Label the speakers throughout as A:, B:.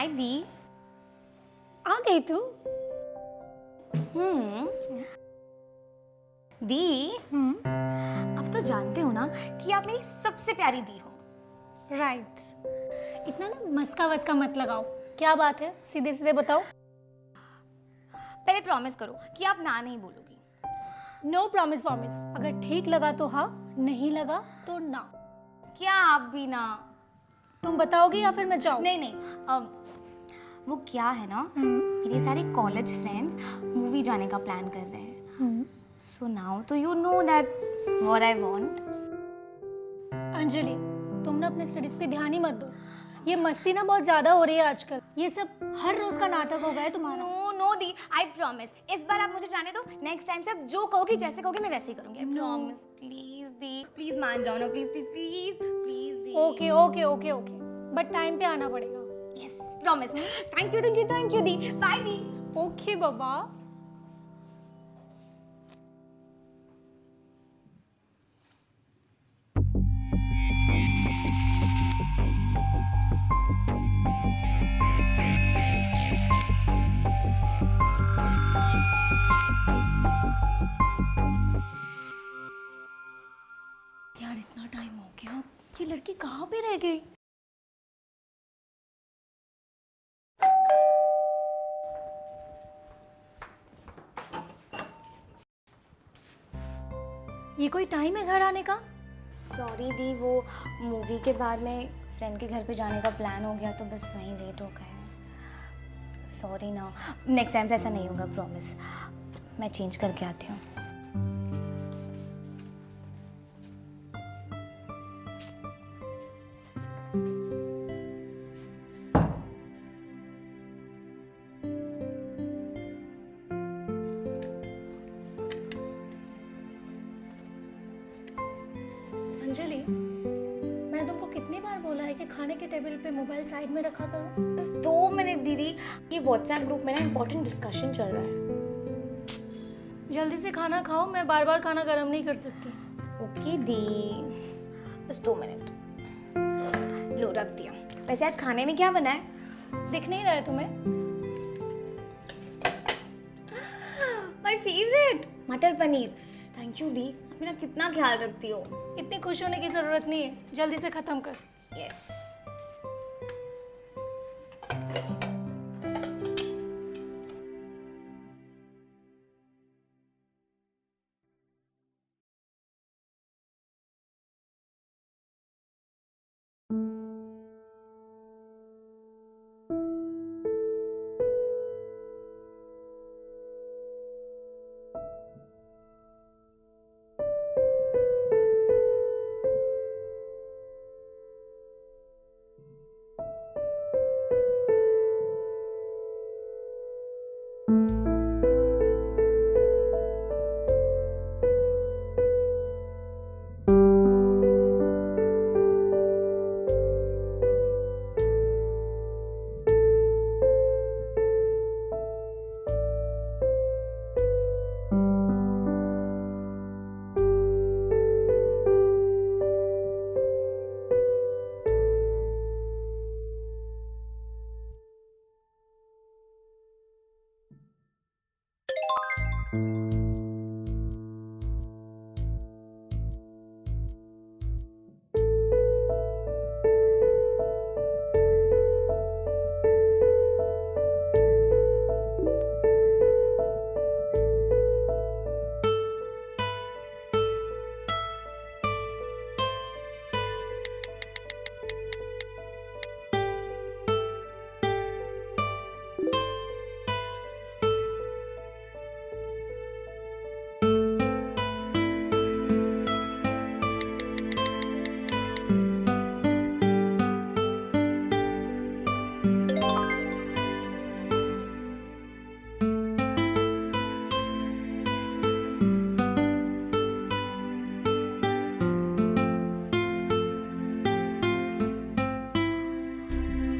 A: हाय दी।
B: आ गई तू?
A: दी, अब तो जानते हो ना कि आप मेरी सबसे प्यारी दी हो।
B: राइट। इतना ना मस्का वस्का मत लगाओ। क्या बात है, सीधे सीधे बताओ।
A: पहले प्रॉमिस करो कि आप ना नहीं बोलोगी।
B: No promise promise. अगर ठीक लगा तो हाँ, नहीं लगा तो ना।
A: क्या आप भी ना?
B: तुम बताओगे या फिर मैं जाऊँ?
A: नहीं नहीं, वो क्या है ना, मेरे सारे कॉलेज फ्रेंड्स मूवी जाने का प्लान कर रहे हैं। सो नाउ तो you know that what I want.
B: Anjali, तुम ना अपने स्टडीज पे ध्यान ही मत दो। ये मस्ती ना बहुत ज्यादा हो रही है आजकल। ये सब हर रोज का नाटक हो गया है तुम्हारा।
A: नो नो दी, आई प्रॉमिस इस बार आप मुझे जाने दो। नेक्स्ट टाइम से आप जो कहोगी, जैसे कहोगी, मैं वैसे ही करूंगी। I promise. प्लीज दी, प्लीज मान जाओ ना। प्लीज प्लीज प्लीज प्लीज दी।
B: Okay okay okay okay, but time पे आना पड़ेगा।
A: Yes promise. Thank you thank you thank you दी। बाय दी।
B: ओके बाबा। यार इतना टाइम हो गया, ये लड़की कहाँ पे रह गई? ये कोई टाइम है घर आने का?
A: सॉरी दी, वो मूवी के बाद में फ्रेंड के घर पे जाने का प्लान हो गया तो बस वहीं लेट हो गए। सॉरी ना, नेक्स्ट टाइम से ऐसा नहीं होगा, प्रॉमिस। मैं चेंज करके आती हूँ।
B: अंजलि, मैंने तुमको कितनी बार बोला है कि खाने के टेबल पे मोबाइल साइड में रखा करो।
A: बस 2 मिनट दीदी, ये व्हाट्सएप ग्रुप में ना इम्पोर्टेंट डिस्कशन चल रहा है।
B: जल्दी से खाना खाओ, मैं बार बार खाना गर्म नहीं कर सकती।
A: ओके दी, बस 2 मिनट। लो रख दिया। वैसे आज खाने में क्या बना है?
B: दिख नहीं रहा है तुम्हें?
A: माय फेवरेट, मटर पनीर। थैंक यू दी, आप मेरा कितना ख्याल रखती हो।
B: इतनी खुश होने की जरूरत नहीं है, जल्दी से खत्म कर।
A: यस।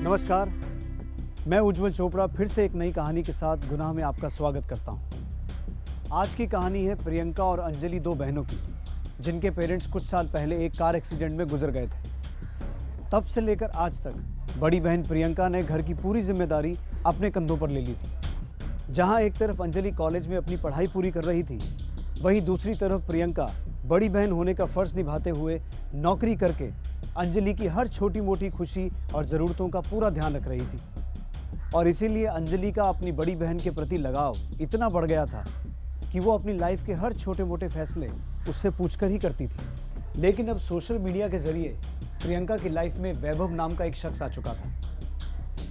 C: नमस्कार, मैं उज्जवल चोपड़ा फिर से एक नई कहानी के साथ गुनाह में आपका स्वागत करता हूं। आज की कहानी है प्रियंका और अंजलि, 2 बहनों की, जिनके पेरेंट्स कुछ साल पहले एक कार एक्सीडेंट में गुजर गए थे। तब से लेकर आज तक बड़ी बहन प्रियंका ने घर की पूरी जिम्मेदारी अपने कंधों पर ले ली थी। जहां एक तरफ अंजलि कॉलेज में अपनी पढ़ाई पूरी कर रही थी, वहीं दूसरी तरफ प्रियंका बड़ी बहन होने का फर्ज निभाते हुए नौकरी करके अंजलि की हर छोटी मोटी खुशी और ज़रूरतों का पूरा ध्यान रख रही थी। और इसीलिए अंजलि का अपनी बड़ी बहन के प्रति लगाव इतना बढ़ गया था कि वो अपनी लाइफ के हर छोटे मोटे फैसले उससे पूछकर ही करती थी। लेकिन अब सोशल मीडिया के जरिए प्रियंका की लाइफ में वैभव नाम का एक शख्स आ चुका था।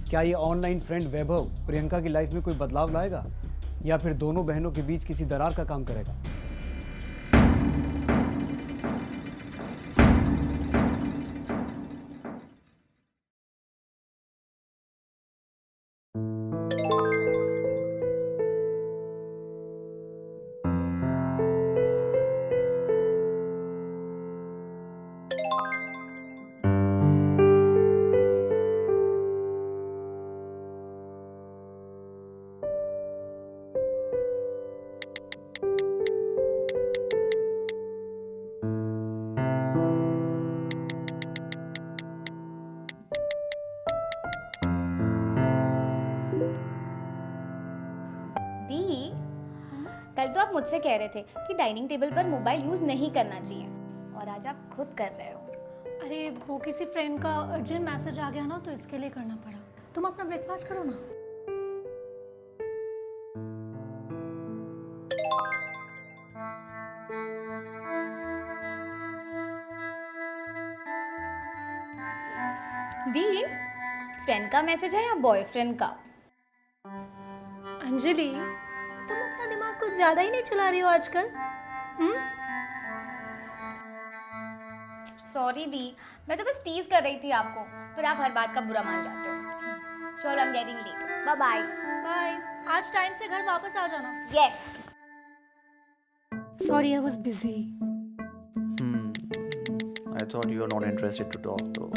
C: क्या ये ऑनलाइन फ्रेंड वैभव प्रियंका की लाइफ में कोई बदलाव लाएगा या फिर दोनों बहनों के बीच किसी दरार का काम करेगा?
A: दी, कल तो आप मुझसे कह रहे थे कि डाइनिंग टेबल पर मोबाइल यूज नहीं करना चाहिए और आज आप खुद कर रहे हो।
B: अरे वो किसी फ्रेंड का अर्जेंट मैसेज आ गया ना, तो इसके लिए करना पड़ा। तुम अपना ब्रेकफास्ट करो ना।
A: दी, फ्रेंड का मैसेज है या बॉयफ्रेंड का?
B: अंजलि, तुम अपना दिमाग कुछ ज्यादा ही नहीं चला रही हो आजकल?
A: सॉरी दी, मैं तो बस टीज कर रही थी आपको, फिर आप हर बात का बुरा मान जाते हो। चलो, I am getting late, bye bye.
B: Bye. आज टाइम से घर वापस आ जाना।
A: Yes.
B: Sorry, I was busy.
D: I thought you were not interested to talk though.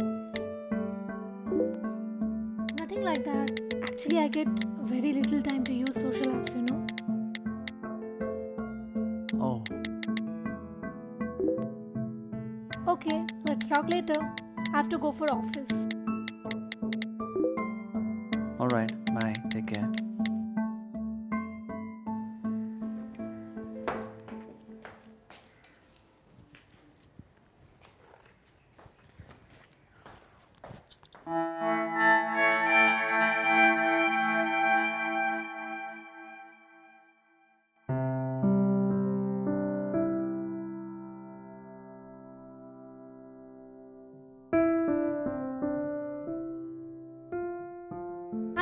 B: Nothing like that. Actually, I get very little time to use social apps, you know.
D: Oh,
B: Okay, let's talk later. I have to go for office.
D: alright. Bye. Take care.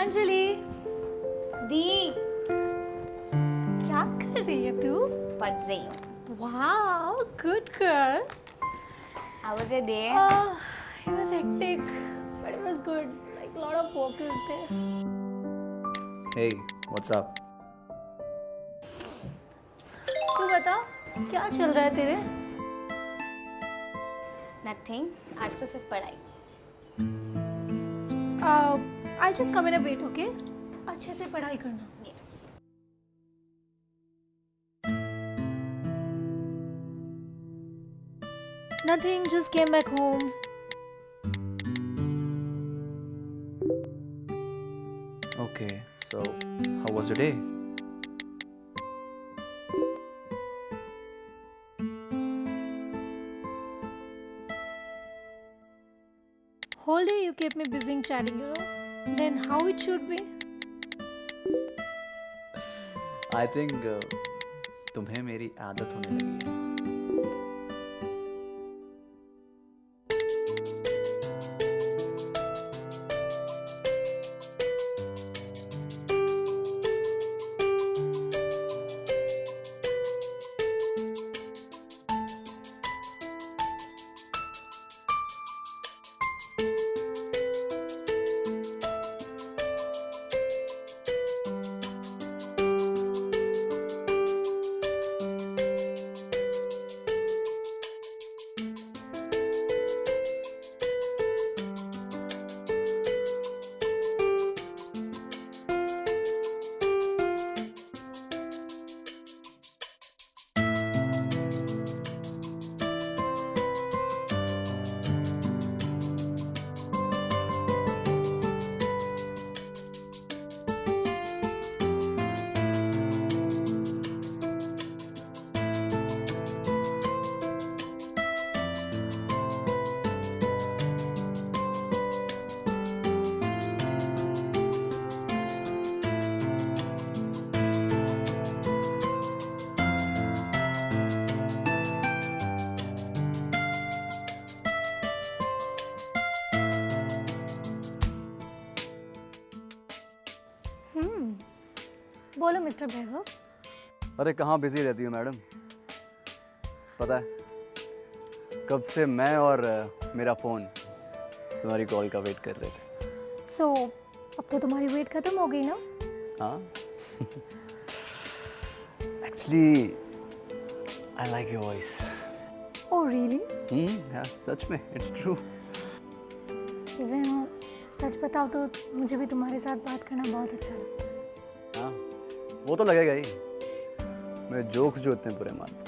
B: Anjali,
A: दी,
B: क्या कर रही है तू?
A: पढ़ रही हूँ।
B: Wow, good girl.
A: How was your day?
B: It was hectic, but it was good. Like a lot of workers there.
D: Hey, what's up?
B: तू बता, क्या चल रहा है तेरे?
A: Nothing. आज तो सिर्फ पढ़ाई।
B: I'll just come in a bit, okay? अच्छे से पढ़ाई करना।
A: Yes.
B: Nothing, just came back home.
D: Okay, so how was your day?
B: Whole day you kept me busy chatting, you know. Then how it should be?
D: I think तुम्हें मेरी आदत होने लगी है.
B: बोलो मिस्टर वैभव।
D: अरे कहाँ बिजी रहती हो मैडम? पता है कब से मैं और मेरा फ़ोन तुम्हारी कॉल का वेट कर रहे थे।
B: सो अब तो तुम्हारी वेट खत्म हो गई ना?
D: हाँ actually I like your voice.
B: Oh really?
D: यार सच में इट्स ट्रू।
B: इवन सच बताओ तो मुझे भी तुम्हारे साथ बात करना बहुत अच्छा लगता है।
D: हाँ वो तो लगेगा ही, मेरे जोक्स जो इतने बुरे मानते।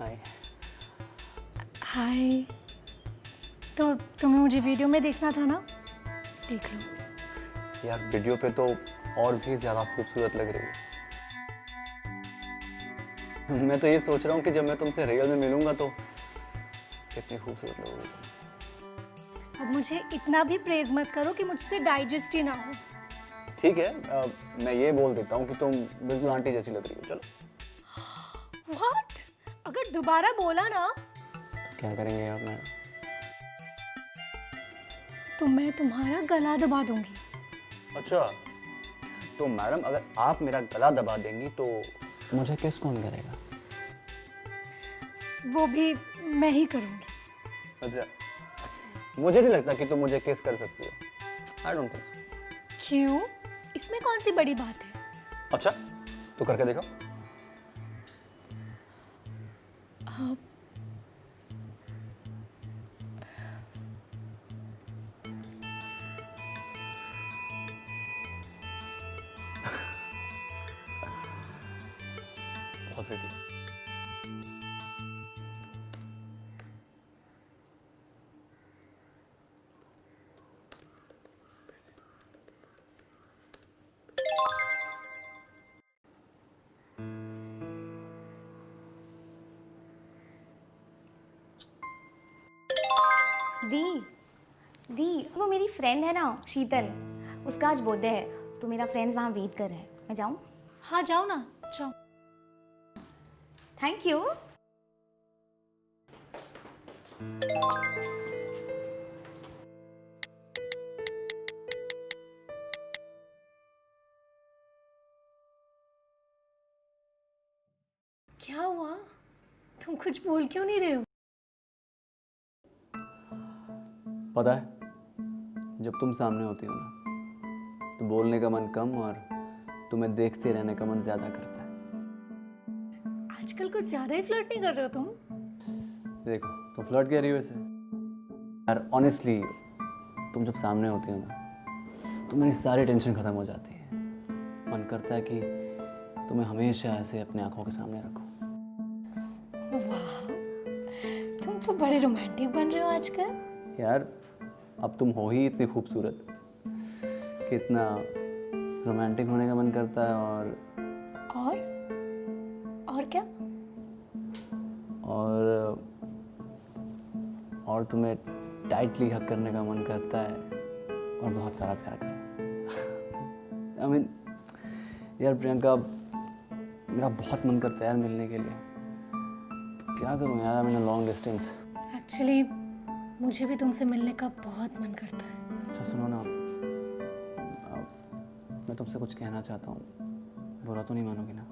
D: हाय।
B: हाय। तो तुम्हें मुझे वीडियो में देखना था ना? देख लो।
D: यार वीडियो पे तो और भी ज़्यादा खूबसूरत लग रही है। मैं तो ये सोच रहा हूँ कि जब मैं तुमसे रियल में मिलूंगा तो कितनी खूबसूरत लगोगी।
B: अब मुझे इतना भी प्रेज मत करो कि मुझसे डाइजेस्ट ही ना हो।
D: ठीक है मैं ये बोल देता हूँ कि तुम बिल्कुल आंटी जैसी लग रही हो। चलो।
B: व्हाट? अगर दोबारा बोला ना
D: क्या करेंगे आप मैडम?
B: तो मैं तुम्हारा गला दबा दूंगी।
D: अच्छा तो मैडम अगर आप मेरा गला दबा देंगी तो मुझे किस कौन करेगा?
B: वो भी मैं ही करूंगी।
D: अच्छा मुझे नहीं लगता कि तुम मुझे किस कर सकती हो। I don't think so.
B: क्यों? इसमें कौन सी बड़ी बात है?
D: अच्छा तो करके देखो। बहुत pretty।
A: दी दी वो मेरी फ्रेंड है ना शीतल, उसका आज बर्थडे है तो मेरा फ्रेंड्स वहाँ वेट कर रहे हैं। मैं जाऊँ?
B: हाँ जाओ ना, जाओ।
A: Thank you.
B: क्या हुआ? तुम कुछ बोल क्यों नहीं रहे हो?
D: पता है जब तुम सामने होती हो ना तो बोलने का मन कम और तुम्हें देखते रहने का मन ज्यादा करता है।
B: आजकल कुछ ज्यादा ही फ्लर्ट नहीं कर रहे हो तुम?
D: देखो तुम फ्लर्ट कर रही हो वैसे। यार ऑनेस्टली तुम जब सामने होती हो ना तो मेरी सारी टेंशन खत्म हो जाती है। मन करता है कि तुम्हें हमेशा ऐसे अपनी आंखों के सामने रखो।
B: वाह, तुम तो बड़े रोमांटिक बन रहे हो आजकल।
D: यार अब तुम हो ही इतनी खूबसूरत कि इतना रोमांटिक होने का मन करता है। और
B: और क्या?
D: और तुम्हें टाइटली हक करने का मन करता है और बहुत सारा प्यार करें। I mean, यार प्रियंका, मेरा बहुत मन करता है यार मिलने के लिए। क्या करूं यार, I am in long distance.
B: Actually मुझे भी तुमसे मिलने का बहुत मन करता है।
D: अच्छा सुनो ना, मैं तुमसे कुछ कहना चाहता हूँ, बुरा तो नहीं मानोगी ना?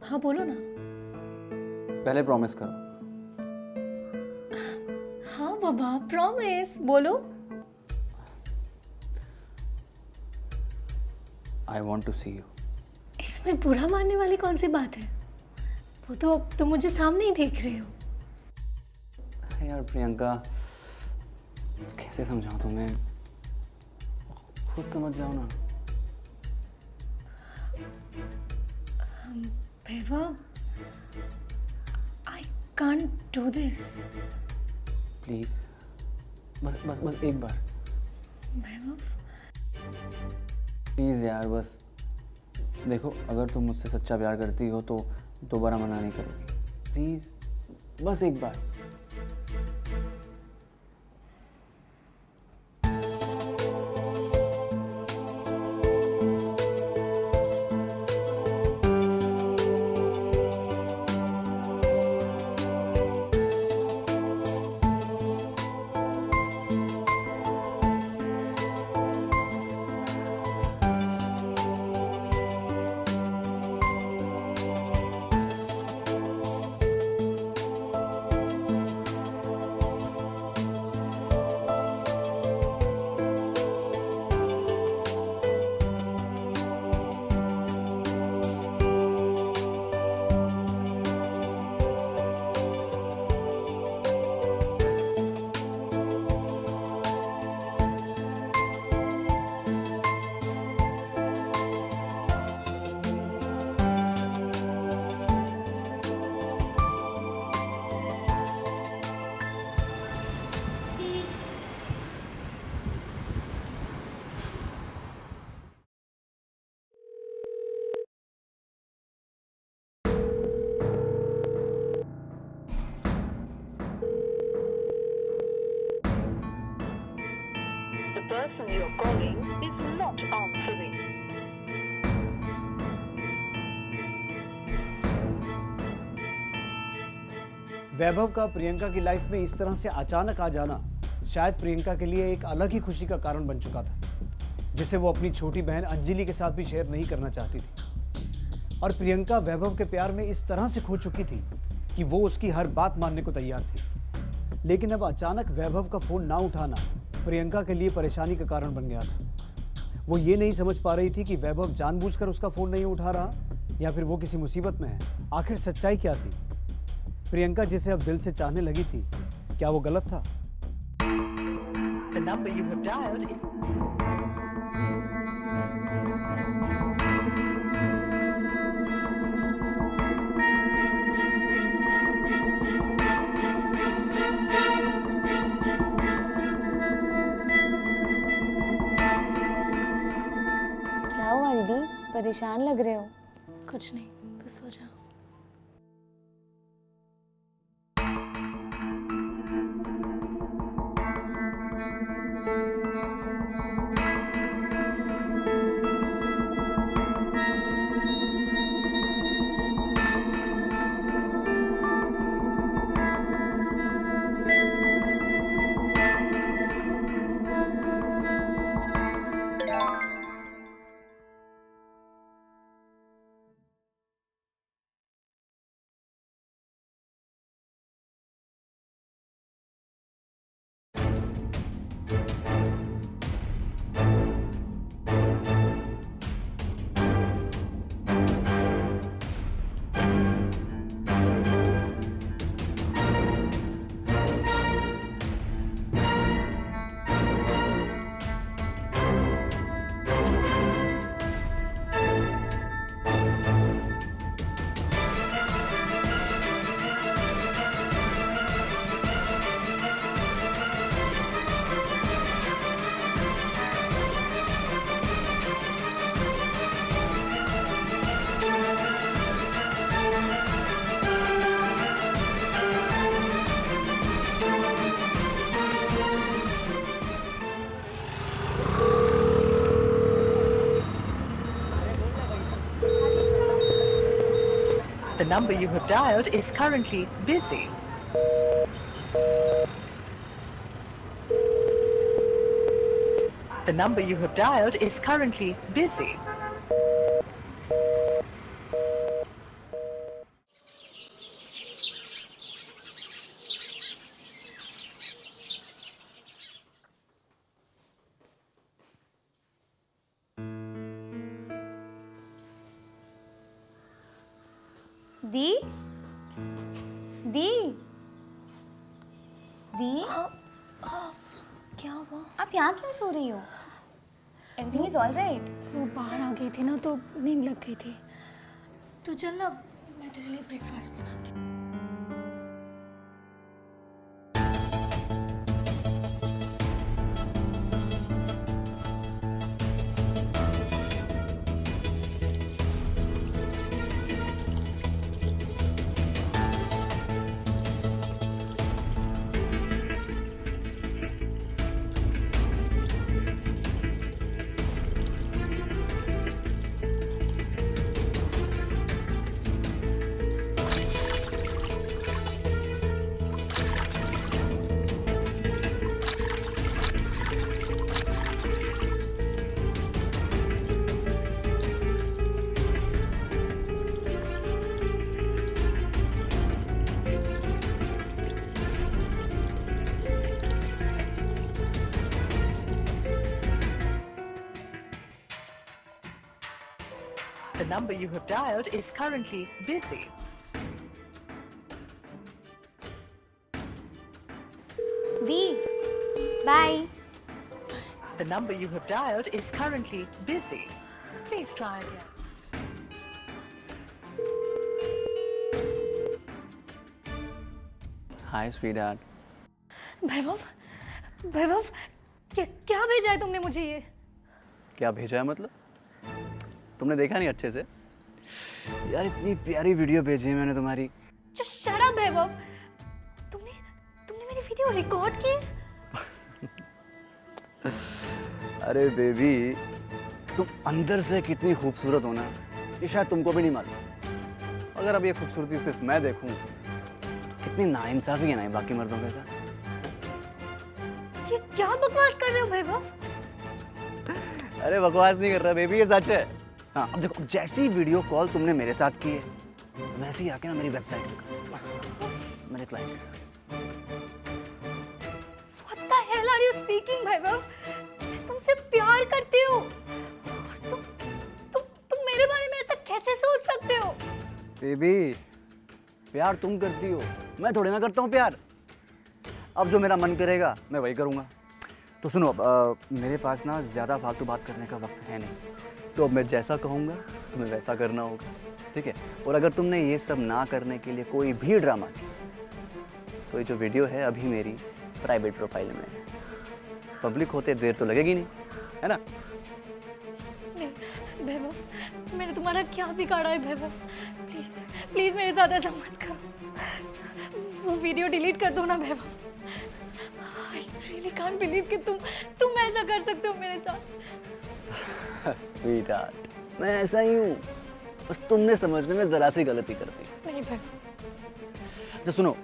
B: हाँ बोलो ना।
D: पहले प्रॉमिस करो।
B: हाँ बाबा, प्रॉमिस बोलो।
D: I want to see you.
B: इसमें बुरा मानने वाली कौन सी बात है? वो तो तुम मुझे सामने ही देख रहे हो।
D: यार प्रियंका, कैसे समझाऊं तुम्हें, खुद समझ जाओ ना।
B: Vaibhav, I can't do this.
D: Please, बस एक बार।
B: वैभव,
D: प्लीज यार, बस देखो, अगर तुम मुझसे सच्चा प्यार करती हो तो दोबारा मना नहीं करोगी। प्लीज, बस एक बार।
E: The person you're calling is not answering.
C: वैभव का प्रियंका की लाइफ में इस तरह से अचानक आ जाना शायद प्रियंका के लिए एक अलग ही खुशी का कारण बन चुका था, जिसे वो अपनी छोटी बहन अंजलि के साथ भी शेयर नहीं करना चाहती थी। और प्रियंका वैभव के प्यार में इस तरह से खो चुकी थी कि वो उसकी हर बात मानने को तैयार थी। लेकिन अब अचानक वैभव का फोन ना उठाना प्रियंका के लिए परेशानी का कारण बन गया था। वो ये नहीं समझ पा रही थी कि वैभव जानबूझकर उसका फोन नहीं उठा रहा या फिर वो किसी मुसीबत में है। आखिर सच्चाई क्या थी? प्रियंका जिसे अब दिल से चाहने लगी थी, क्या वो गलत था?
E: The number you have dialed is...
A: क्या हुआ दीदी, परेशान लग रहे हो?
B: कुछ नहीं, तू सो जा।
F: The number you have dialed is currently busy. The number you have dialed is currently busy.
A: दी दी दी
B: क्या हुआ?
A: आप यहाँ क्यों सो रही हो? Everything is all right?
B: वो बाहर आ गई थी ना तो नींद लग गई थी। तो चल ना, मैं तेरे लिए ब्रेकफास्ट बनाती हूँ।
F: The number you have dialed is currently busy.
A: दी bye.
F: The number you have dialed is currently busy. Please try again.
D: Hi sweetheart.
B: Vaibhav, Vaibhav, क्या भेजा है तुमने मुझे ये?
D: क्या भेजा है मतलब? तुमने देखा नहीं अच्छे से? यार इतनी प्यारी वीडियो भेजी है मैंने तुम्हारी।
B: शट अप वैभव, तुमने मेरी वीडियो रिकॉर्ड की?
D: अरे बेबी, तुम अंदर से कितनी खूबसूरत हो ना, ये शायद तुमको भी नहीं मालूम। अगर अब ये खूबसूरती सिर्फ मैं देखूं, तो कितनी नाइंसाफी है ना ये बाकी मर्दों के साथ।
B: ये क्या बकवास कर रहे हो वैभव?
D: अरे बकवास नहीं कर रहा बेबी, ये सच है। हाँ अब देखो, जैसी वीडियो कॉल तुमने मेरे साथ की है वैसे ही आके ना मेरी वेबसाइट पे करो, बस मेरे क्लाइंट्स के साथ।
B: What the hell are you speaking वैभव? मैं तुमसे प्यार करती हूँ और तुम मेरे बारे में ऐसा कैसे सोच सकते हो?
D: बेबी, प्यार तुम करती हो, मैं थोड़ी ना करता हूँ प्यार। अब जो मेरा मन करेगा मैं वही करूँगा। तो सुनो, मेरे पास ना ज़्यादा फालतू बात करने का वक्त है नहीं, तो अब मैं जैसा कहूँगा तुम्हें वैसा करना होगा, ठीक है? और अगर तुमने ये सब ना करने के लिए कोई भी ड्रामा किया तो ये जो वीडियो है अभी मेरी प्राइवेट प्रोफाइल में है। पब्लिक होते देर तो लगेगी नहीं, है ना?
B: नहीं वैभव, मैंने तुम्हारा क्या बिगाड़ा है वैभव? प्लीज प्लीज मेरे साथ ऐसा मत करो। वो वीडियो डिलीट कर दो ना Vaibhav. I really can't believe कि तुम ऐसा कर सकते हो मेरे साथ।
D: स्वीटहार्ट, मैं ऐसा ही हूँ, बस तुमने समझने में ज़रा सी गलती कर दी।
B: नहीं वैभव।
D: अच्छा सुनो,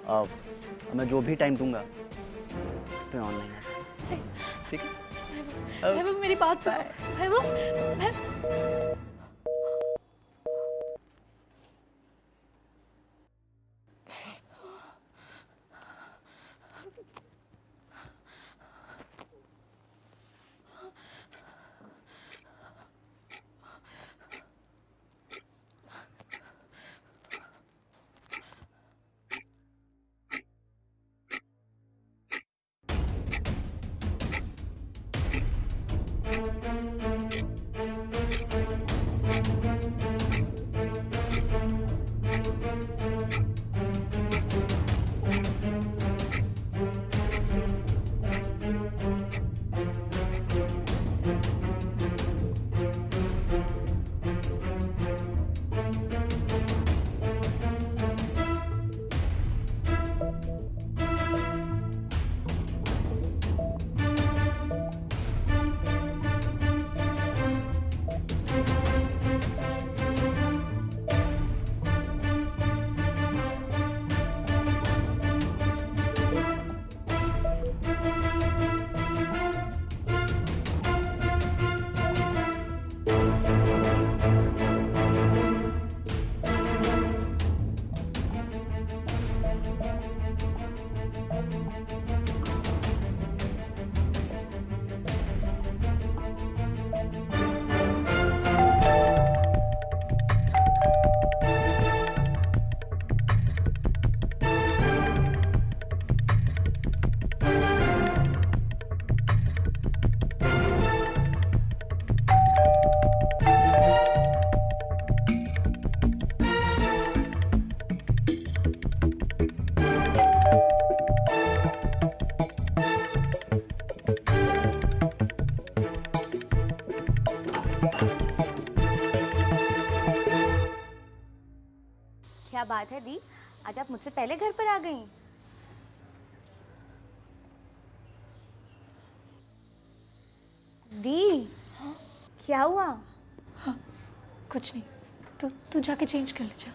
D: मैं जो भी टाइम दूंगा उस पर ऑनलाइन आ जाओ, ठीक है?
B: वैभव मेरी बात सुनो। वैभव,
A: क्या बात है दी, आज आप मुझसे पहले घर पर आ गई। दी, क्या हुआ?
B: कुछ नहीं, तू जाके चेंज कर ले जा।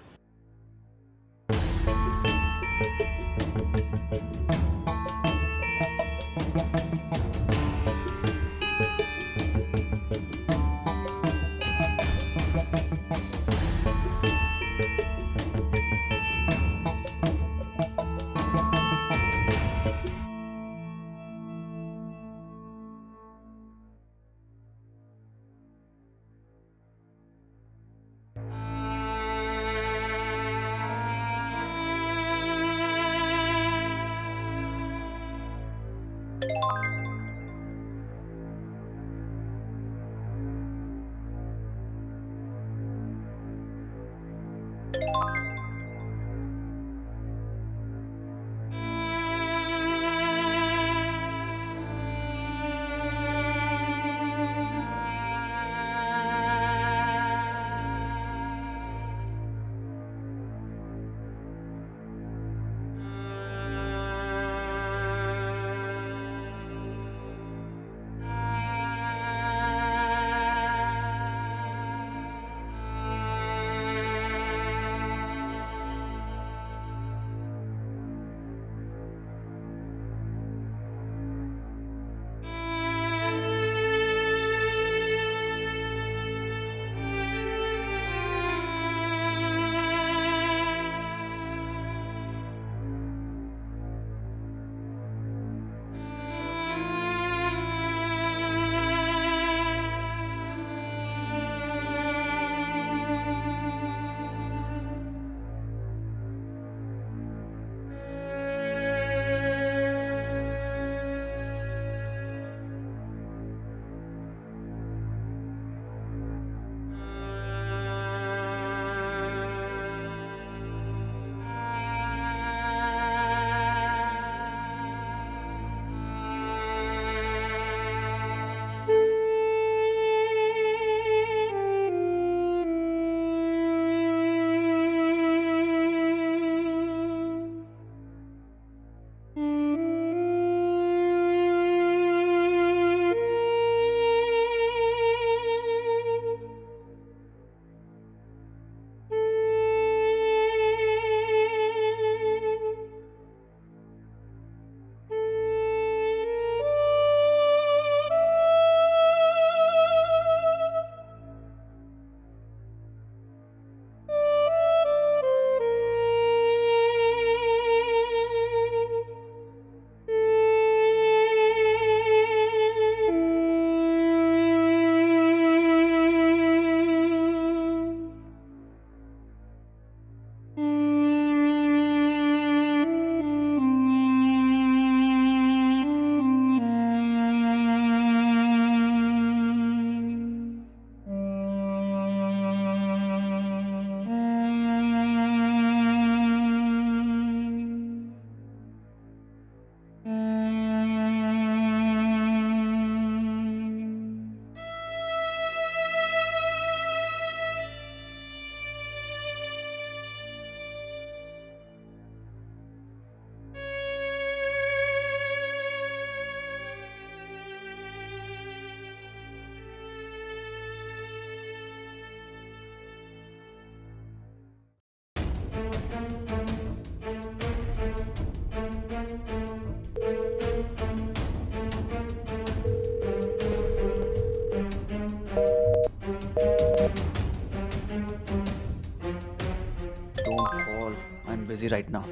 D: busy right now.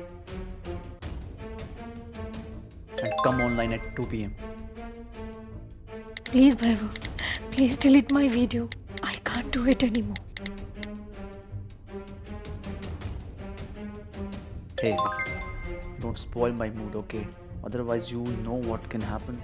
D: And come online at 2 p.m.
B: Please, Vaibhav, please delete my video. I can't do it anymore.
D: Hey, listen. Don't spoil my mood, okay? Otherwise, you know what can happen.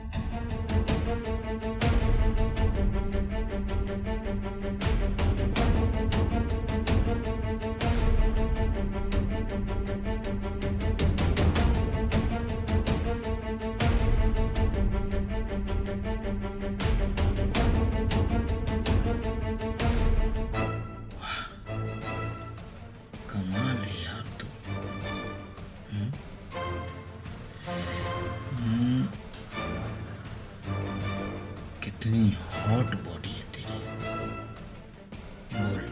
G: कमाल है यार, कितनी hot body है तेरी। बोल,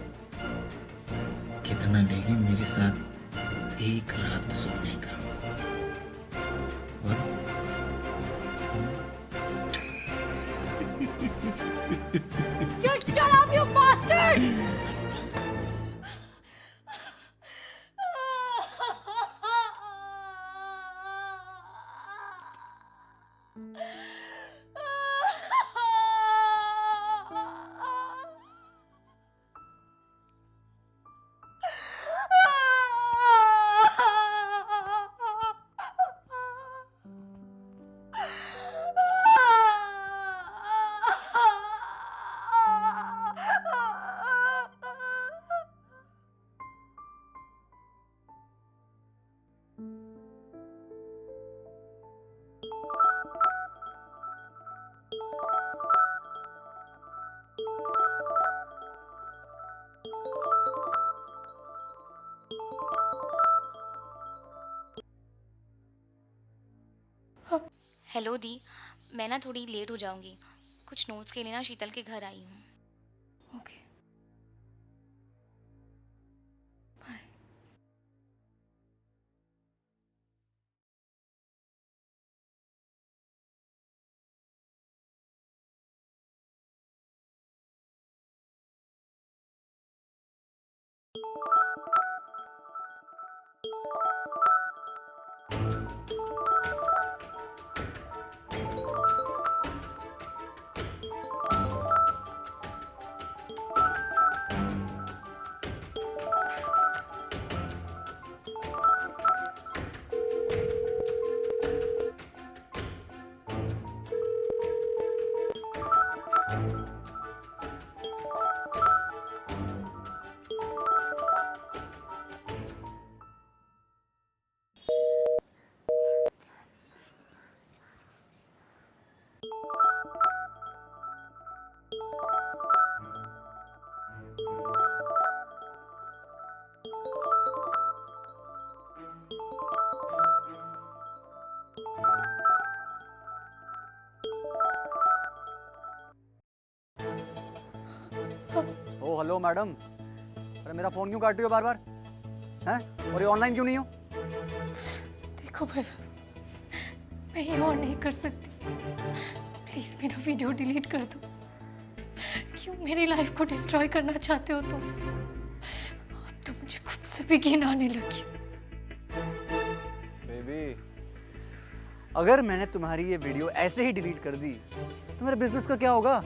G: कितना लेगी मेरे साथ एक रात सोने का? बोल।
B: Just shut up, you bastard!
A: Hello दी, मैं ना थोड़ी लेट हो जाऊंगी। कुछ नोट्स के लिए ना शीतल के घर आई हूँ।
B: ओके,
D: ओ हेलो मैडम, अरे मेरा फ़ोन क्यों काट रही हो बार बार? हैं? और ये ऑनलाइन क्यों नहीं हो?
B: देखो वैभव, मैं ये और नहीं कर सकती। प्लीज मेरा वीडियो डिलीट कर दो। क्यों मेरी लाइफ को डिस्ट्रॉय करना चाहते हो तुम? अब तो मुझे खुद से भी घिन आने लगी।
D: बेबी, अगर मैंने तुम्हारी ये वीडियो ऐसे ही डिलीट कर दी तो मेरे बिजनेस का क्या होगा?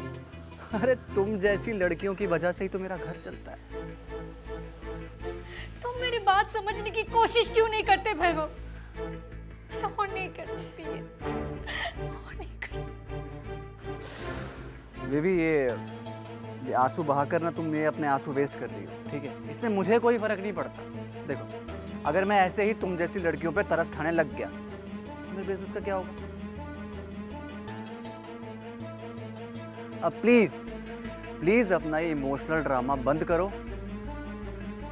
D: अरे तुम जैसी लड़कियों की वजह से ही तो मेरा घर चलता है।
B: तुम मेरी बात समझने की कोशिश क्यों नहीं करते वैभव? मैं और नहीं कर सकती ये, और नहीं कर सकती।
D: बेबी, ये आंसू बहाकर ना तुम ये अपने आंसू वेस्ट कर रही हो, ठीक है? इससे मुझे कोई फर्क नहीं पड़ता। देखो, अगर मैं ऐसे ही तुम जैसी लड़कियों पे तरस खाने लग गया तो मेरे बिजनेस का क्या होगा? अब प्लीज अपना ये इमोशनल ड्रामा बंद करो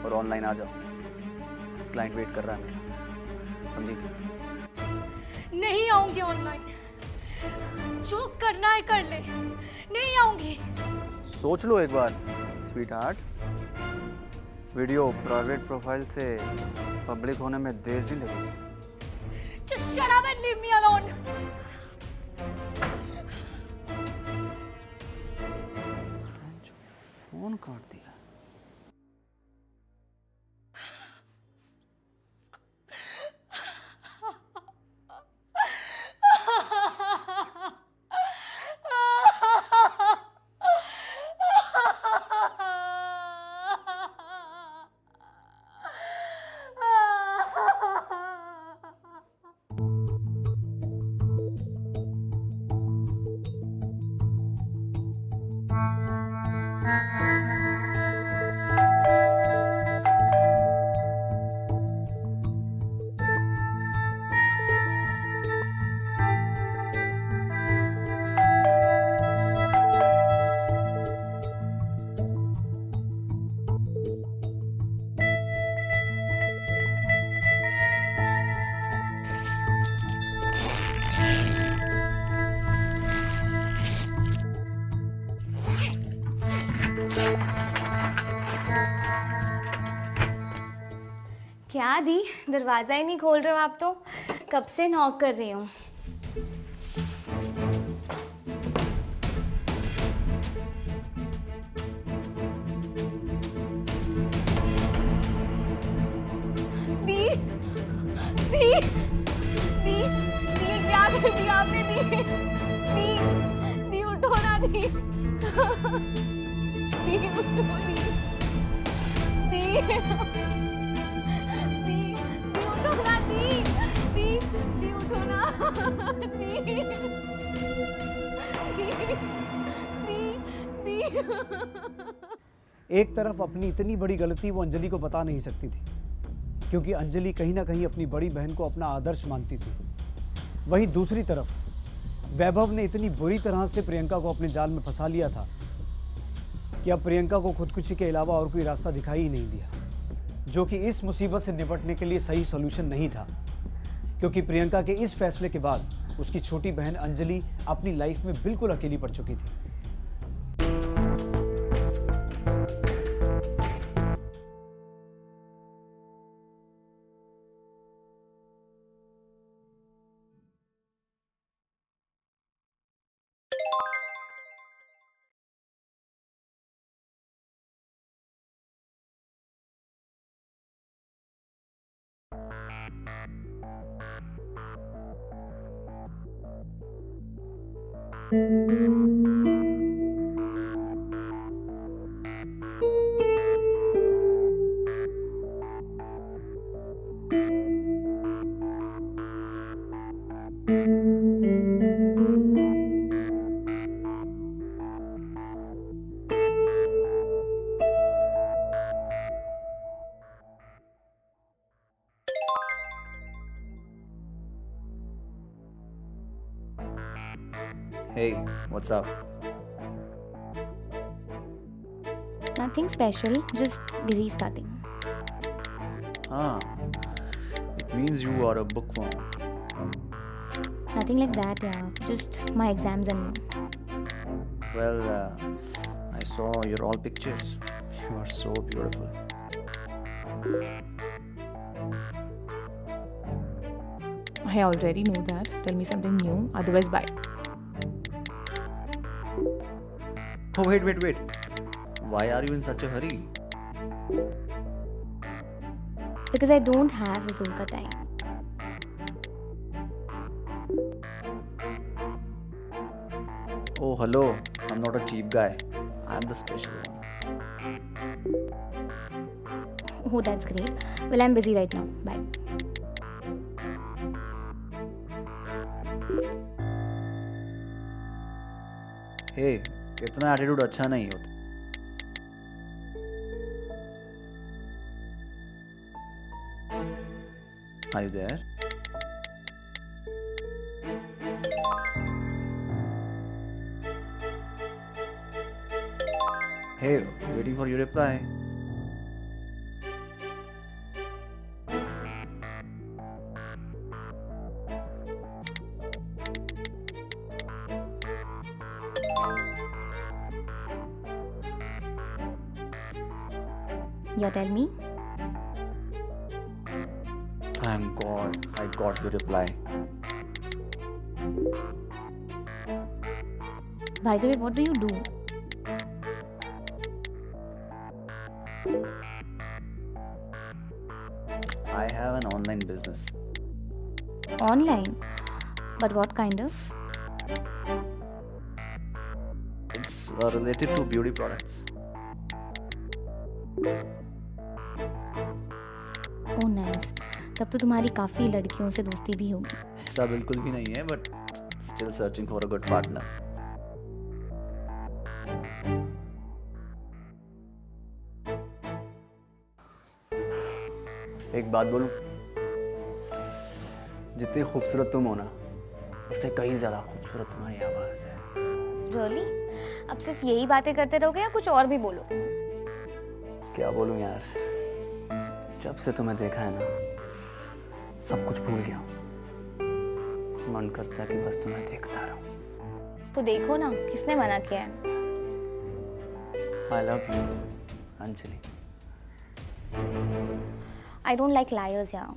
D: और ऑनलाइन आ जाओ। क्लाइंट वेट कर रहा है मेरा, समझी?
B: नहीं आऊंगी ऑनलाइन। जो करना है कर ले, नहीं आऊंगी।
D: सोच लो एक बार sweetheart. Video private profile से पब्लिक होने में देर नहीं लगेगी।
B: Just shut up and leave me alone.
D: Phone काट दिया।
A: क्या दी, दरवाज़ा ही नहीं खोल रहे हो आप तो? कब से नॉक कर रही हूँ। दी दी दी दी, ये क्या कर दिया आपने? दी दी दी, उठो ना दी। दी उठो दी। दी दी दी, उठो ना दी। दी दी, उठो ना। दी दी दी दी।
C: एक तरफ अपनी इतनी बड़ी गलती वो अंजलि को बता नहीं सकती थी, क्योंकि अंजलि कहीं ना कहीं अपनी बड़ी बहन को अपना आदर्श मानती थी। वहीं दूसरी तरफ वैभव ने इतनी बुरी तरह से प्रियंका को अपने जाल में फंसा लिया था कि अब प्रियंका को खुदकुशी के अलावा और कोई रास्ता दिखाई ही नहीं दिया, जो कि इस मुसीबत से निपटने के लिए सही सॉल्यूशन नहीं था। क्योंकि प्रियंका के इस फैसले के बाद उसकी छोटी बहन अंजलि अपनी लाइफ में बिल्कुल अकेली पड़ चुकी थी।
D: Hey, what's up?
A: Nothing special, just busy studying.
D: Ah, it means you are a bookworm.
A: Nothing like that, yeah. Just my exams and
D: Well, I saw your all pictures. You are so beautiful.
H: I already know that. Tell me something new, otherwise bye.
D: Oh, wait. Why are you in such a hurry?
A: because I don't have Zoom ka time.
D: Oh, hello. I'm not a cheap guy. I'm the special one.
A: Oh, that's great. Well, I'm busy right now. Bye.
D: Hey, इतना attitude अच्छा नहीं होता. Are you there? Hey, waiting for your reply.
A: Yeah, tell me.
D: Thank God, I got your reply.
A: By the way, what do you do?
D: I have an online business.
A: Online. But what kind of?
D: It's related to beauty products.
A: Oh, nice. तब तो तुम्हारी काफ़ी लड़कियों से दोस्ती भी होगी.
D: ऐसा बिल्कुल भी नहीं है, but still searching for a good partner. एक बात बोलूं, जितनी खूबसूरत तुम हो ना, उससे कहीं ज़्यादा खूबसूरत तुम्हारी आवाज़ है.
A: Really? अब सिर्फ यही बातें करते रहोगे या कुछ और भी बोलो?
D: क्या बोलूं यार, जब से तुम्हें देखा है ना, सब कुछ भूल गया हूँ. मन करता है कि बस तुम्हें देखता रहूं.
A: तो देखो ना, किसने मना किया है?
D: I love you, Anjali.
A: I don't like liars यार।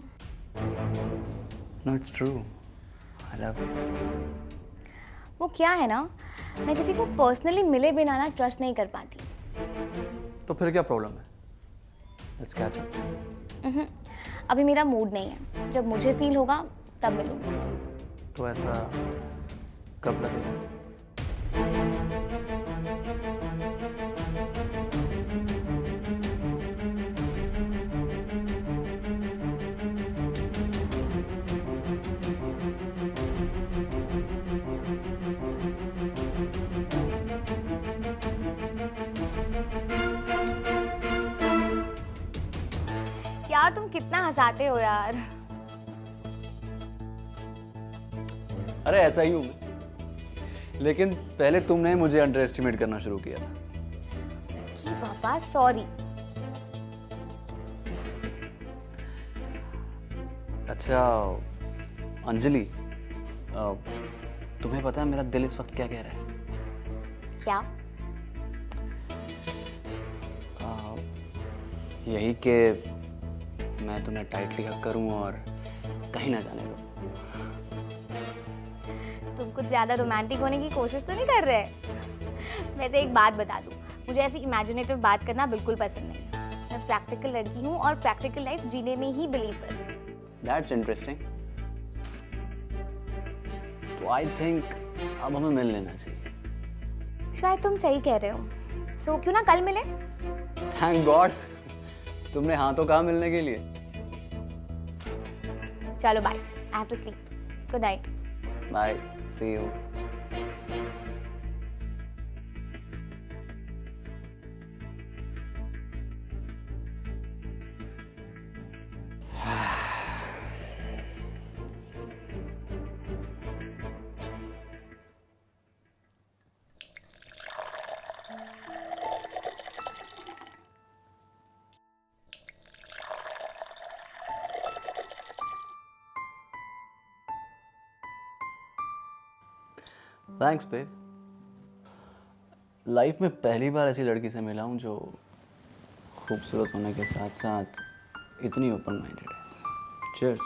D: No it's true, I love you.
A: वो क्या है ना, मैं किसी को पर्सनली मिले बिना ना ट्रस्ट नहीं कर पाती।
D: तो फिर क्या प्रॉब्लम है? Let's catch up.
A: अभी मेरा मूड नहीं है, जब मुझे फील होगा तब मिलूंगी।
D: तो ऐसा कब लगेगा?
A: यार तुम कितना हंसाते हो यार।
D: अरे ऐसा ही हूँ मैं, लेकिन पहले तुमने मुझे अंडर एस्टिमेट करना शुरू किया था।
A: कि पापा सॉरी।
D: अच्छा अंजलि, तुम्हें पता है मेरा दिल इस वक्त क्या कह रहा है?
A: क्या?
D: यही कि मैं तुम्हें टाइटली हग करूं और कहीं ना जाने दो।
A: तुम कुछ ज्यादा रोमांटिक होने की कोशिश तो नहीं कर रहे? वैसे एक बात बता दूं, मुझे ऐसी इमेजिनेटिव बात करना बिल्कुल पसंद नहीं है। मैं प्रैक्टिकल लड़की हूँ और प्रैक्टिकल लाइफ जीने में ही बिलीव करती हूँ।
D: That's interesting. तो आई थिंक अब हमें मिल लेना चाहिए।
A: शायद तुम सही कह रहे हो। सो क्यों ना कल मिले?
D: थैंक गॉड, तुमने हाँ तो कहा मिलने के लिए।
A: चलो bye, I have to sleep. Good night.
D: Bye, see you. Thanks babe. Life में पहली बार ऐसी लड़की से मिला हूँ जो खूबसूरत होने के साथ साथ इतनी ओपन माइंडेड है। चीयर्स।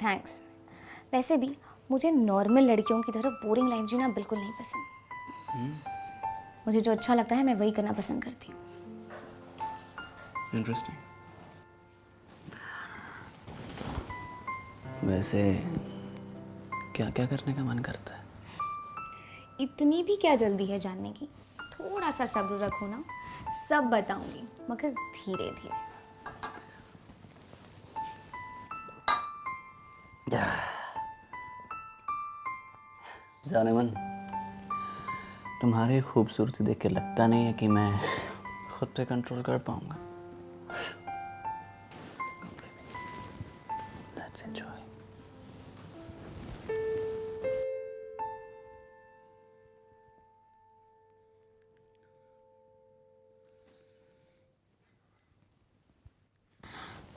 A: थैंक्स। वैसे भी मुझे नॉर्मल लड़कियों की तरह बोरिंग लाइफ जीना बिल्कुल नहीं पसंद। मुझे जो अच्छा लगता है मैं वही करना पसंद करती हूँ।
D: इंटरेस्टिंग। वैसे क्या क्या करने का मन करता है?
A: इतनी भी क्या जल्दी है जानने की? थोड़ा सा सब्र रखो ना, सब बताऊंगी, मगर धीरे धीरे।
D: जाने मन, तुम्हारी खूबसूरती देख के लगता नहीं है कि मैं खुद पे कंट्रोल कर पाऊंगा। Let's enjoy.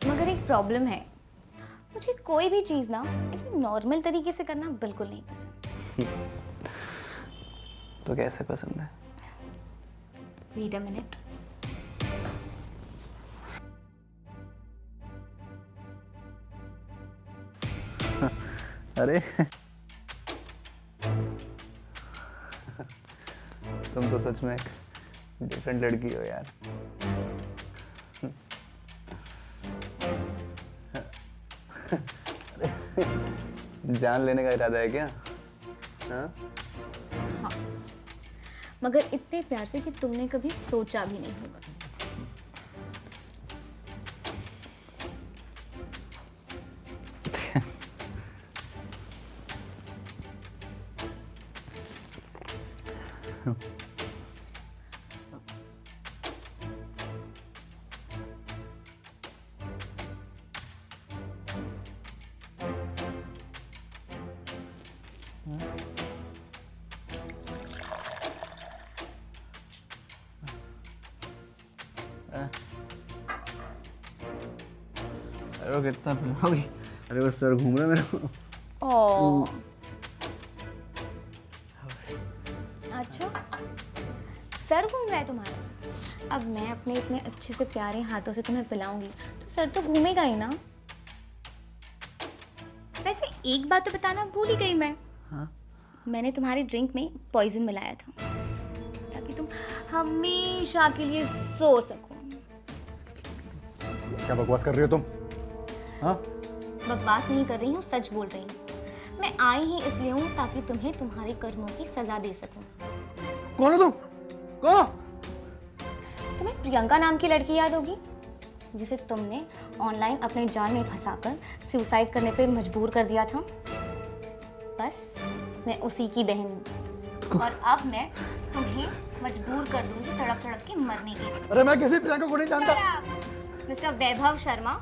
A: मगर एक प्रॉब्लम है, मुझे कोई भी चीज़ ना ऐसे नॉर्मल तरीके से करना बिल्कुल नहीं पसंद।
D: तो कैसे पसंद है?
A: Wait a minute.
D: अरे तुम तो सच में एक डिफरेंट लड़की हो यार। जान लेने का इरादा है क्या? हाँ?
A: हाँ, मगर इतने प्यार से कि तुमने कभी सोचा भी नहीं होगा।
D: अरे कितना पिलाओगी? अरे वो सर घूम रहा है मेरा।
A: ओह, अच्छा सर घूम रहा है तुम्हारा? अब मैं अपने इतने अच्छे से प्यारे हाथों से तुम्हें पिलाऊंगी तो सर तो घूमेगा ही ना। वैसे एक बात तो बताना भूल ही गई मैं।
C: हाँ?
A: मैंने तुम्हारी ड्रिंक में पॉइजन मिलाया था ताकि तुम हमेशा के लिए सो सको।
C: क्या बकवास कर रही हो तुम? हाँ?
A: बकवास नहीं कर रही हूँ, सच बोल रही हूँ। मैं आई ही इसलिए हूँ ताकि तुम्हें तुम्हारे कर्मों की सजा दे सकूं।
C: कौन हो तुम? कौन?
A: तुम्हें प्रियंका नाम की लड़की याद होगी जिसे तुमने ऑनलाइन अपने जाल में फंसाकर सुसाइड करने पे मजबूर कर दिया था। बस मैं उसी की बहन हूँ और अब मैं तुम्हें मजबूर कर दूंगी तड़प तड़प के मरने के लिए।
C: अरे मैं किसी प्रियंका को नहीं जानता।
A: मिस्टर वैभव शर्मा,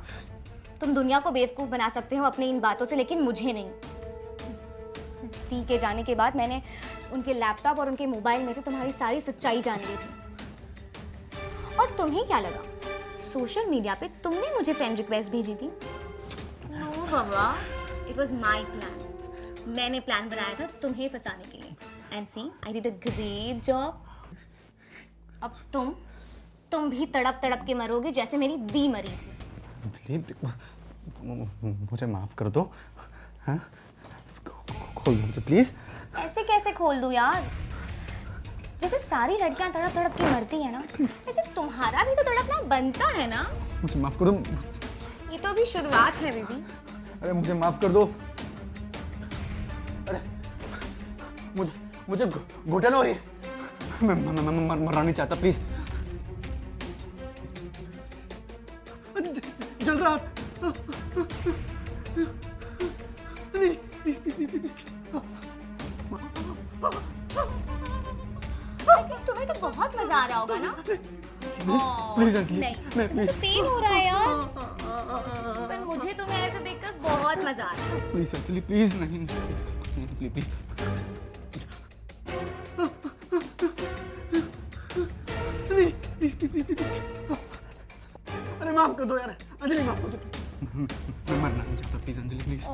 A: तुम दुनिया को बेवकूफ बना सकते हो अपनी इन बातों से, लेकिन मुझे नहीं। दी के जाने के बाद मैंने उनके लैपटॉप और उनके मोबाइल में से तुम्हारी सारी सच्चाई जान ली थी। और तुम्हें क्या लगा सोशल मीडिया पे तुमने मुझे फ्रेंड रिक्वेस्ट भेजी थी? नो बाबा, इट वाज माय प्लान। मैंने प्लान बनाया था तुम्हें फंसाने के लिए। And see, I did a great job. अब तुम भी तड़प तड़प के मरोगे जैसे मेरी दी मरी थी।
C: मुझे माफ कर दो। हाँ? खोल दो मुझे प्लीज।
A: ऐसे कैसे खोल दूं यार? जैसे सारी लड़कियां तड़प तड़प के मरती है ना, ऐसे तुम्हारा भी तो तड़पना बनता है ना।
C: मुझे माफ कर दो।
A: ये तो अभी शुरुआत है बेबी।
C: अरे मुझे माफ कर दो। अरे मुझे घुटन हो रही है। मैं मरना नहीं चाहता, प्लीज। जल रहा। नहीं, प्लीज प्लीज।
A: तुम्हें तो बहुत मजा आ रहा होगा ना?
C: प्लीज अंजलि,
A: नहीं, तुम्हें तो पेन हो रहा है यार। पर मुझे तुम्हें ऐसे देखकर बहुत मजा आ रहा है।
C: Please Anjali, please. नहीं प्लीज। प्लीज। अरे माफ कर दो यार अंजलि, माफ कर दो। मैं मरना नहीं चाहता, प्लीज अंजलि, प्लीज।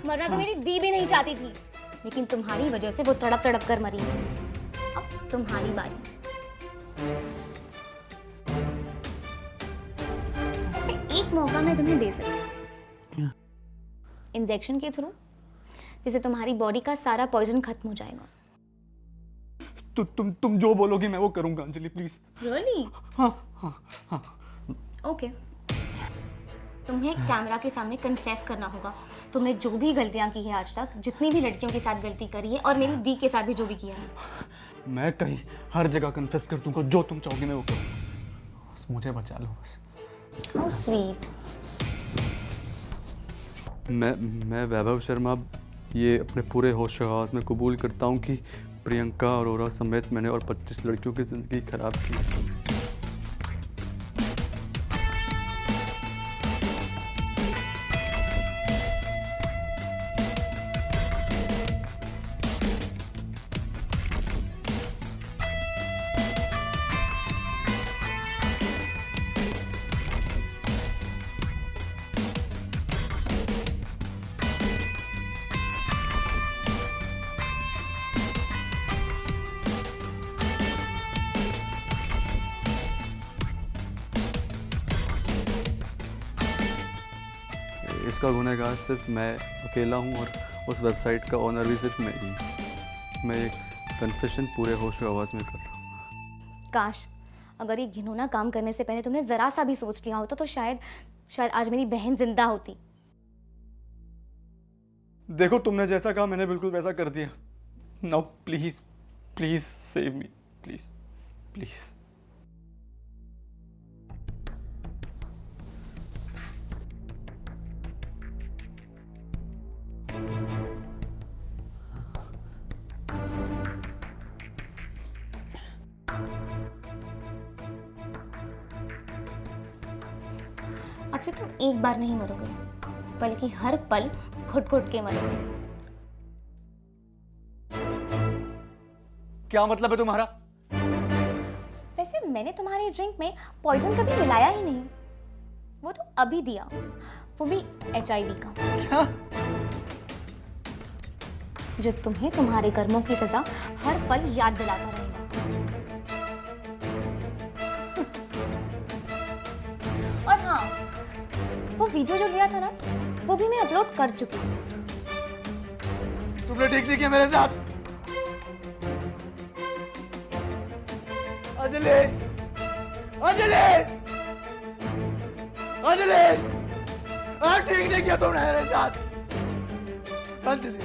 A: मरना तो मेरी दी भी नहीं चाहती थी, लेकिन तुम्हारी वजह से वो तड़प तड़प कर मरी। अब तुम्हारी बारी। ऐसे एक मौका मैं तुम्हें दे सकती हूँ, इंजेक्शन के थ्रू, जिससे तुम्हारी बॉडी का सारा पॉइजन खत्म हो जाएगा।
C: तुम जो बोलोगी मैं वो करूंगा अंजलि, प्लीज।
A: रियली?
C: हाँ।
A: ओके। तुम्हें कैमरा के सामने कन्फेस करना होगा तुमने जो भी गलतियां की है आज तक, जितनी भी लड़कियों के साथ गलती करी है, और मेरी दी के साथ भी जो भी किया है।
C: मैं कहीं हर जगह कन्फेस कर दूंगा, जो तुम चाहोगी मैं वो करूंगा। बस मुझे बचा लो बस।
A: How sweet.
D: मैं वैभव शर्मा ये अपने पूरे होश हवास में कबूल करता हूँ कि प्रियंका और अरोरा समेत मैंने और 25 लड़कियों की ज़िंदगी खराब की। इसका गुनहगार सिर्फ मैं अकेला हूँ और उस वेबसाइट का ओनर भी सिर्फ मैं ही हूँ। मैं एक कन्फेशन पूरे होश आवाज़ में कर रहा हूँ।
A: काश अगर ये घिनौना काम करने से पहले तुमने जरा सा भी सोच लिया होता तो शायद आज मेरी बहन जिंदा होती।
C: देखो तुमने जैसा कहा मैंने बिल्कुल वैसा कर दिया। Now please please save me, please please.
A: अब से तुम एक बार नहीं मरोगे, बल्कि हर पल घुट घुट के मरोगे।
C: क्या मतलब है तुम्हारा?
A: वैसे मैंने तुम्हारी ड्रिंक में पॉइजन कभी मिलाया ही नहीं, वो तो अभी दिया, वो भी HIV का।
C: क्या?
A: जो तुम्हें तुम्हारे कर्मों की सजा हर पल याद दिलाता रहेगा। और हाँ, वो वीडियो जो लिया था ना, वो भी मैं अपलोड कर चुकी हूँ।
C: तुमने ठीक नहीं किया मेरे साथ। अंजलि, अंजलि, अंजलि, ठीक नहीं किया तुमने मेरे साथ। अंजलि,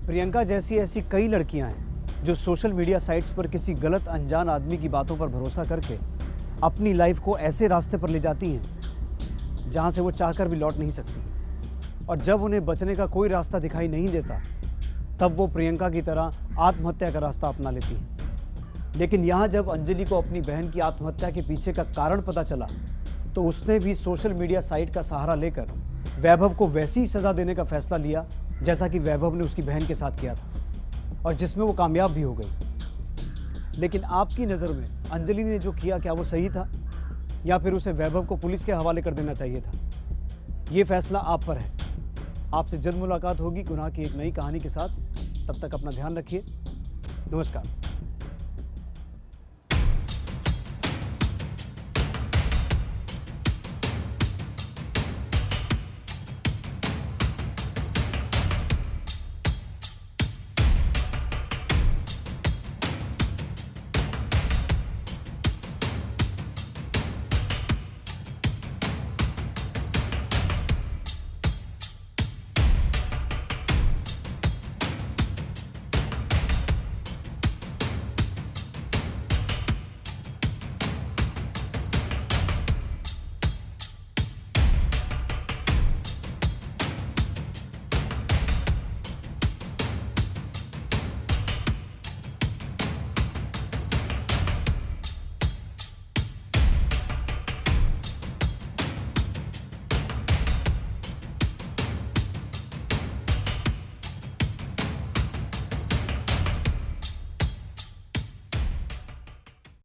C: प्रियंका जैसी ऐसी कई लड़कियां हैं जो सोशल मीडिया साइट्स पर किसी गलत अनजान आदमी की बातों पर भरोसा करके अपनी लाइफ को ऐसे रास्ते पर ले जाती हैं जहां से वो चाहकर भी लौट नहीं सकती। और जब उन्हें बचने का कोई रास्ता दिखाई नहीं देता, तब वो प्रियंका की तरह आत्महत्या का रास्ता अपना लेती हैं। लेकिन यहाँ जब अंजलि को अपनी बहन की आत्महत्या के पीछे का कारण पता चला, तो उसने भी सोशल मीडिया साइट का सहारा लेकर वैभव को वैसी ही सज़ा देने का फैसला लिया जैसा कि वैभव ने उसकी बहन के साथ किया था, और जिसमें वो कामयाब भी हो गई। लेकिन आपकी नज़र में अंजलि ने जो किया, क्या वो सही था, या फिर उसे वैभव को पुलिस के हवाले कर देना चाहिए था? ये फैसला आप पर है। आपसे जल्द मुलाकात होगी गुनाह की एक नई कहानी के साथ। तब तक अपना ध्यान रखिए। नमस्कार।